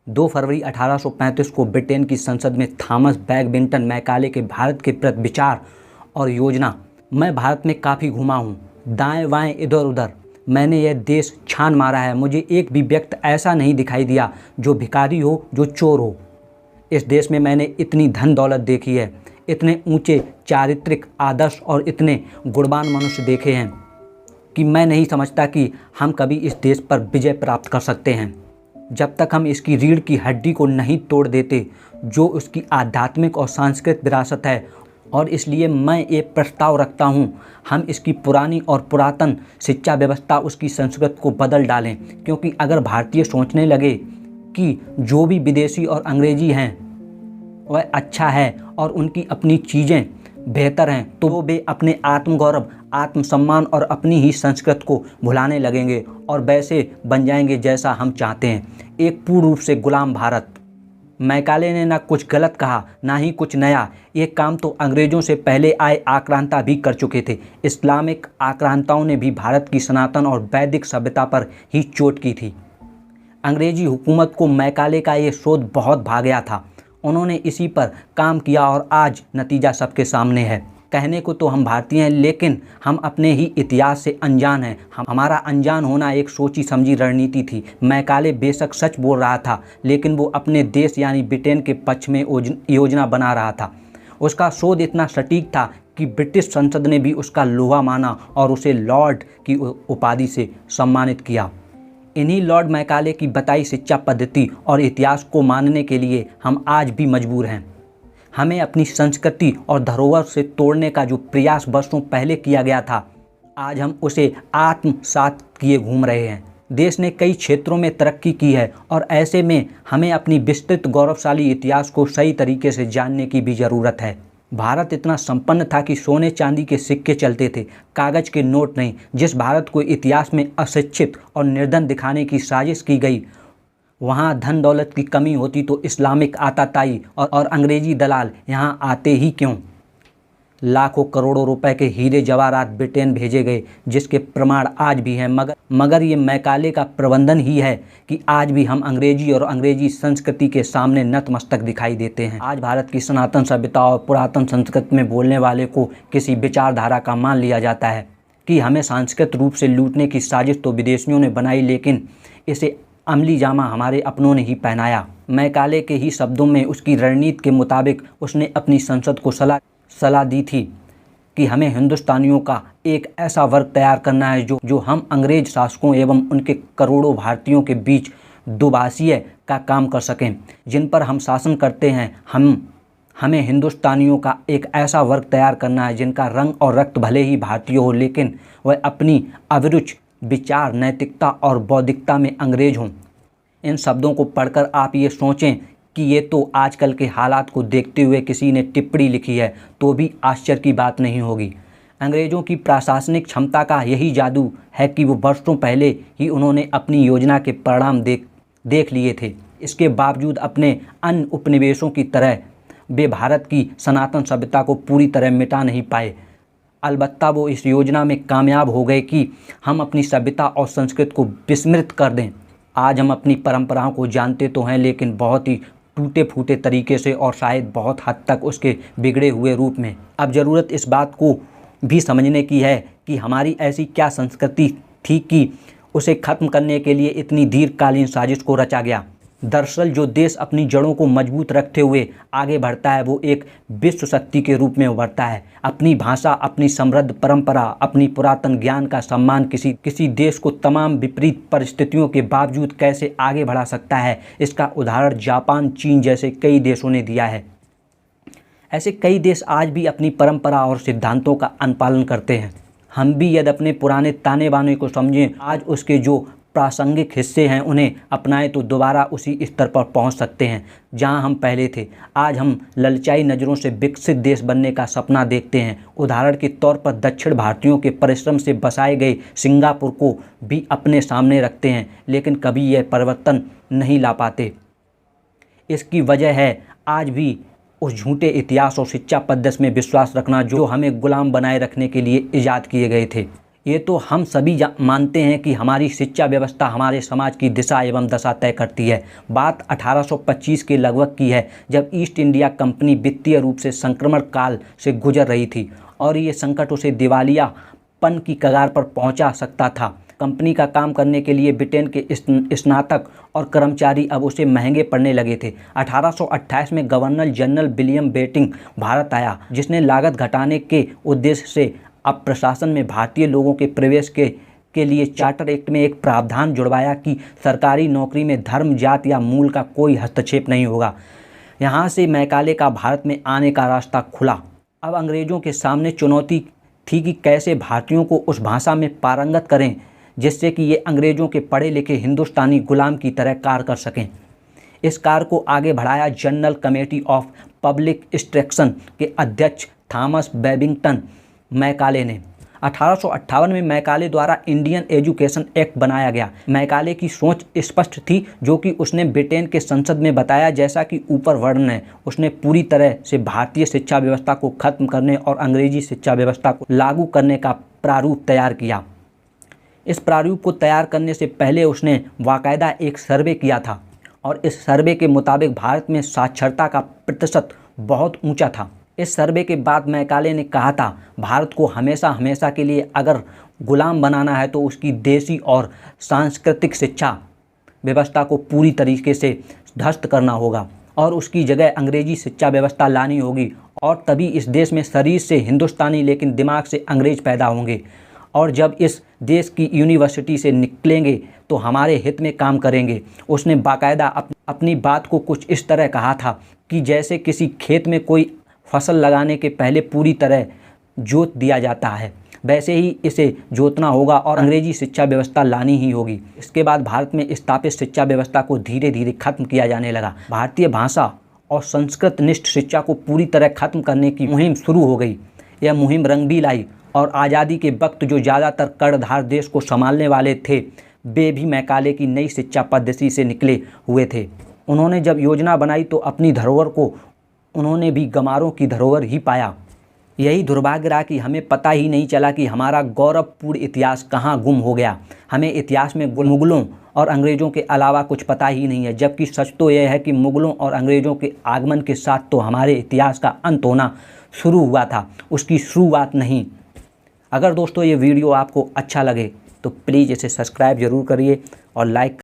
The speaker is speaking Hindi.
2 फरवरी 1835 को ब्रिटेन की संसद में थॉमस बैकबिंगटन मैकाले के भारत के प्रति विचार और योजना। मैं भारत में काफ़ी घूमा हूँ, दाएं बाएं इधर उधर मैंने यह देश छान मारा है। मुझे एक भी व्यक्ति ऐसा नहीं दिखाई दिया जो भिखारी हो, जो चोर हो। इस देश में मैंने इतनी धन दौलत देखी है, इतने ऊंचे चारित्रिक आदर्श और इतने गुणवान मनुष्य देखे हैं कि मैं नहीं समझता कि हम कभी इस देश पर विजय प्राप्त कर सकते हैं जब तक हम इसकी रीढ़ की हड्डी को नहीं तोड़ देते, जो उसकी आध्यात्मिक और सांस्कृतिक विरासत है। और इसलिए मैं ये प्रस्ताव रखता हूँ, हम इसकी पुरानी और पुरातन शिक्षा व्यवस्था, उसकी संस्कृति को बदल डालें। क्योंकि अगर भारतीय सोचने लगे कि जो भी विदेशी और अंग्रेजी हैं वह अच्छा है और उनकी अपनी चीज़ें बेहतर हैं, तो वे अपने आत्मगौरव, आत्मसम्मान और अपनी ही संस्कृति को भुलाने लगेंगे और वैसे बन जाएंगे जैसा हम चाहते हैं, एक पूर्ण रूप से गुलाम भारत। मैकाले ने ना कुछ गलत कहा, ना ही कुछ नया। ये काम तो अंग्रेज़ों से पहले आए आक्रांता भी कर चुके थे। इस्लामिक आक्रांताओं ने भी भारत की सनातन और वैदिक सभ्यता पर ही चोट की थी। अंग्रेजी हुकूमत को मैकाले का ये शोध बहुत भा गया था। उन्होंने इसी पर काम किया और आज नतीजा सबके सामने है। कहने को तो हम भारतीय हैं, लेकिन हम अपने ही इतिहास से अनजान हैं। हमारा अनजान होना एक सोची समझी रणनीति थी। मैकाले बेशक सच बोल रहा था, लेकिन वो अपने देश यानी ब्रिटेन के पक्ष में योजना बना रहा था। उसका शोध इतना सटीक था कि ब्रिटिश संसद ने भी उसका लोहा माना और उसे लॉर्ड की उपाधि से सम्मानित किया। इन्हीं लॉर्ड मैकाले की बताई शिक्षा पद्धति और इतिहास को मानने के लिए हम आज भी मजबूर हैं। हमें अपनी संस्कृति और धरोहर से तोड़ने का जो प्रयास वर्षों पहले किया गया था, आज हम उसे आत्मसात किए घूम रहे हैं। देश ने कई क्षेत्रों में तरक्की की है और ऐसे में हमें अपनी विस्तृत गौरवशाली इतिहास को सही तरीके से जानने की भी ज़रूरत है। भारत इतना संपन्न था कि सोने चांदी के सिक्के चलते थे, कागज़ के नोट नहीं। जिस भारत को इतिहास में अशिक्षित और निर्धन दिखाने की साजिश की गई, वहाँ धन दौलत की कमी होती तो इस्लामिक आताताई और अंग्रेजी दलाल यहाँ आते ही क्यों। लाखों करोड़ों रुपए के हीरे जवाहरात ब्रिटेन भेजे गए, जिसके प्रमाण आज भी हैं। मगर ये मैकाले का प्रबंधन ही है कि आज भी हम अंग्रेजी और अंग्रेजी संस्कृति के सामने नतमस्तक दिखाई देते हैं। आज भारत की सनातन सभ्यता और पुरातन संस्कृति में बोलने वाले को किसी विचारधारा का मान लिया जाता है कि हमें सांस्कृतिक रूप से लूटने की साजिश तो विदेशियों ने बनाई, लेकिन इसे अमली जामा हमारे अपनों ने ही पहनाया। मैकाले के ही शब्दों में उसकी रणनीति के मुताबिक उसने अपनी संसद को सलाह दी थी कि हमें हिंदुस्तानियों का एक ऐसा वर्ग तैयार करना है जो हम अंग्रेज शासकों एवं उनके करोड़ों भारतीयों के बीच दुभाषीय का काम कर सकें, जिन पर हम शासन करते हैं। हमें हिंदुस्तानियों का एक ऐसा वर्ग तैयार करना है जिनका रंग और रक्त भले ही भारतीय हो, लेकिन वह अपनी अभिरुचि, विचार, नैतिकता और बौद्धिकता में अंग्रेज हों। इन शब्दों को पढ़कर आप ये सोचें कि ये तो आजकल के हालात को देखते हुए किसी ने टिप्पणी लिखी है, तो भी आश्चर्य की बात नहीं होगी। अंग्रेज़ों की प्रशासनिक क्षमता का यही जादू है कि वो वर्षों पहले ही उन्होंने अपनी योजना के परिणाम देख लिए थे। इसके बावजूद अपने अन्य उपनिवेशों की तरह वे भारत की सनातन सभ्यता को पूरी तरह मिटा नहीं पाए। अलबत्ता वो इस योजना में कामयाब हो गए कि हम अपनी सभ्यता और संस्कृति को विस्मृत कर दें। आज हम अपनी परंपराओं को जानते तो हैं, लेकिन बहुत ही टूटे फूटे तरीके से और शायद बहुत हद तक उसके बिगड़े हुए रूप में। अब ज़रूरत इस बात को भी समझने की है कि हमारी ऐसी क्या संस्कृति थी कि उसे ख़त्म करने के लिए इतनी दीर्घकालीन साजिश को रचा गया। दरअसल जो देश अपनी जड़ों को मजबूत रखते हुए आगे बढ़ता है, वो एक विश्व शक्ति के रूप में उभरता है। अपनी भाषा, अपनी समृद्ध परंपरा, अपनी पुरातन ज्ञान का सम्मान किसी देश को तमाम विपरीत परिस्थितियों के बावजूद कैसे आगे बढ़ा सकता है, इसका उदाहरण जापान, चीन जैसे कई देशों ने दिया है। ऐसे कई देश आज भी अपनी परंपरा और सिद्धांतों का अनुपालन करते हैं। हम भी यदि अपने पुराने ताने बाने को समझें, आज उसके जो प्रासंगिक हिस्से हैं उन्हें अपनाएं, तो दोबारा उसी स्तर पर पहुंच सकते हैं जहां हम पहले थे। आज हम ललचाई नज़रों से विकसित देश बनने का सपना देखते हैं। उदाहरण के तौर पर दक्षिण भारतीयों के परिश्रम से बसाए गए सिंगापुर को भी अपने सामने रखते हैं, लेकिन कभी यह परिवर्तन नहीं ला पाते। इसकी वजह है आज भी उस झूठे इतिहास और शिक्षा पद्धति में विश्वास रखना जो हमें गुलाम बनाए रखने के लिए ईजाद किए गए थे। ये तो हम सभी मानते हैं कि हमारी शिक्षा व्यवस्था हमारे समाज की दिशा एवं दशा तय करती है। बात 1825 के लगभग की है, जब ईस्ट इंडिया कंपनी वित्तीय रूप से संक्रमण काल से गुजर रही थी और ये संकट उसे दिवालियापन की कगार पर पहुंचा सकता था। कंपनी का काम करने के लिए ब्रिटेन के स्नातक और कर्मचारी अब उसे महंगे पड़ने लगे थे। 1828 में governor general William Bentinck Bharat आया, जिसने लागत घटाने के उद्देश्य से अब प्रशासन में भारतीय लोगों के प्रवेश के लिए चार्टर एक्ट में एक प्रावधान जुड़वाया कि सरकारी नौकरी में धर्म, जात या मूल का कोई हस्तक्षेप नहीं होगा। यहाँ से मैकाले का भारत में आने का रास्ता खुला। अब अंग्रेज़ों के सामने चुनौती थी कि कैसे भारतीयों को उस भाषा में पारंगत करें जिससे कि ये अंग्रेज़ों के पढ़े लिखे हिंदुस्तानी गुलाम की तरह कार्य कर सकें। इस कार्य को आगे बढ़ाया general committee of public instruction के अध्यक्ष थॉमस बेबिंगटन मैकाले ने। 1858 में मैकाले द्वारा इंडियन एजुकेशन एक्ट बनाया गया। मैकाले की सोच स्पष्ट थी, जो कि उसने ब्रिटेन के संसद में बताया। जैसा कि ऊपर वर्णन है, उसने पूरी तरह से भारतीय शिक्षा व्यवस्था को खत्म करने और अंग्रेजी शिक्षा व्यवस्था को लागू करने का प्रारूप तैयार किया। इस प्रारूप को तैयार करने से पहले उसने बाकायदा एक सर्वे किया था और इस सर्वे के मुताबिक भारत में साक्षरता का प्रतिशत बहुत ऊंचा था। इस सर्वे के बाद मैकाले ने कहा था, भारत को हमेशा हमेशा के लिए अगर गुलाम बनाना है तो उसकी देशी और सांस्कृतिक शिक्षा व्यवस्था को पूरी तरीके से ध्वस्त करना होगा और उसकी जगह अंग्रेजी शिक्षा व्यवस्था लानी होगी, और तभी इस देश में शरीर से हिंदुस्तानी लेकिन दिमाग से अंग्रेज पैदा होंगे, और जब इस देश की यूनिवर्सिटी से निकलेंगे तो हमारे हित में काम करेंगे। उसने बाकायदा अपनी बात को कुछ इस तरह कहा था कि जैसे किसी खेत में कोई फसल लगाने के पहले पूरी तरह जोत दिया जाता है, वैसे ही इसे जोतना होगा और अंग्रेजी शिक्षा व्यवस्था लानी ही होगी। इसके बाद भारत में स्थापित शिक्षा व्यवस्था को धीरे धीरे खत्म किया जाने लगा। भारतीय भाषा और संस्कृत निष्ठ शिक्षा को पूरी तरह खत्म करने की मुहिम शुरू हो गई। यह मुहिम रंग भी लाई और आज़ादी के वक्त जो ज़्यादातर कर्णधार देश को संभालने वाले थे, वे भी मैकाले की नई शिक्षा पद्धति से निकले हुए थे। उन्होंने जब योजना बनाई तो अपनी धरोहर को उन्होंने भी गमारों की धरोहर ही पाया। यही दुर्भाग्य रहा कि हमें पता ही नहीं चला कि हमारा गौरवपूर्ण इतिहास कहाँ गुम हो गया। हमें इतिहास में मुग़लों और अंग्रेज़ों के अलावा कुछ पता ही नहीं है, जबकि सच तो यह है कि मुग़लों और अंग्रेज़ों के आगमन के साथ तो हमारे इतिहास का अंत होना शुरू हुआ था, उसकी शुरुआत नहीं। अगर दोस्तों ये वीडियो आपको अच्छा लगे तो प्लीज़ इसे सब्सक्राइब ज़रूर करिए और लाइक